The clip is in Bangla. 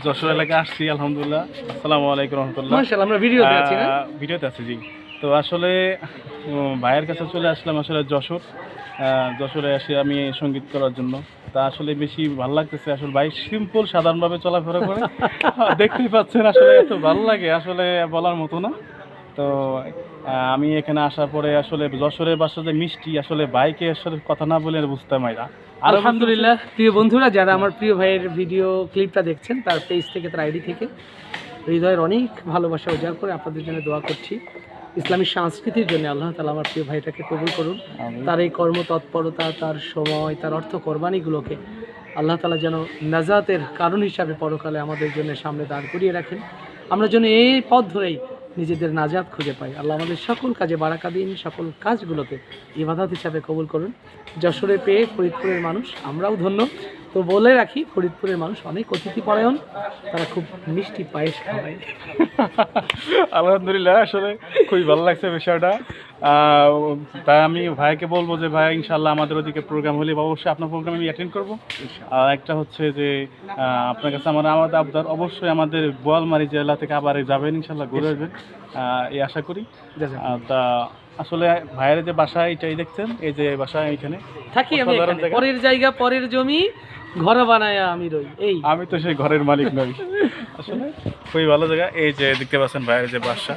যশোর এলাকায় আসছি আলহামদুলিল্লাহ। আসসালামু আলাইকুম রহমতুল্লাহ। মাশাআল্লাহ, আমরা ভিডিওতে আছি না? ভিডিওতে আছি জি। তো আসলে ভাইয়ের কাছে চলে আসলাম আসলে যশোরে আসি আমি সঙ্গীত করার জন্য। তা আসলে বেশি ভালো লাগতেছে। আসলে ভাই সিম্পল সাধারণভাবে চলাফেরা করে। দেখতেই পাচ্ছেন আসলে এত ভালো লাগে আসলে বলার মতো না। তো আমি এখানে আসার পরে আসলে যশোরের ভাষা যে মিষ্টি আসলে ভাইকে আসলে কথা না বলে বুঝতাম না। আলহামদুলিল্লাহ, প্রিয় বন্ধুরা যারা আমার প্রিয় ভাইয়ের ভিডিও ক্লিপটা দেখছেন তার পেজ থেকে, তার আইডি থেকে হৃদয়ের অনেক ভালোবাসা উজাড় করে আপনাদের জন্য দোয়া করছি। ইসলামী সংস্কৃতির জন্য আল্লাহ তাআলা আমার প্রিয় ভাইটাকে কবুল করুন। তার এই কর্মতৎপরতা, তার সময়, তার অর্থ কোরবানিগুলোকে আল্লাহ তাআলা যেন নাজাতের কারণ হিসাবে পরকালে আমাদের জন্য সামনে দাঁড় করিয়ে রাখেন। আমরা যেন এই পথ ধরেই নিজেদের নাজাত খুঁজে পাই। আল্লাহ আমাদের সকল কাজে বারাকা দিন, সকল কাজগুলোকে ইবাদত হিসাবে কবুল করুন। যশোরে পেয়ে ফরিদপুরের মানুষ আমরাও ধন্য। তো বলে রাখি, ফরিদপুরের মানুষ অনেক অতিথিপরায়ণ, তারা খুব মিষ্টি পায়েস খাওয়ায়। আলহামদুলিল্লাহ, আসলে খুবই ভালো লাগছে বিষয়টা। তাই আমি ভাইকে বলবো যে ভাই ইনশাল্লাহ আমাদের ওদিকে প্রোগ্রাম হলে অবশ্যই আপনার প্রোগ্রামে আমি অ্যাটেন্ড করবো। আর একটা হচ্ছে যে আপনার কাছে আমাদের আবদার অবশ্যই আমাদের বোয়ালমারী জেলা থেকে আবার যাবেন, ইনশাল্লাহ ঘুরে আসবেন এই আশা করি। তা আসলে ভাইয়ের যে বাসা এটাই দেখছেন, এই যে বাসা এখানে থাকি আমি, পরের জায়গা পরের জমি ঘর বানায় আমি রই। আমি তো সেই ঘরের মালিক নই। আসলে খুবই ভালো জায়গা। এই যে দেখতে পাচ্ছেন ভাইয়ের যে বাসা।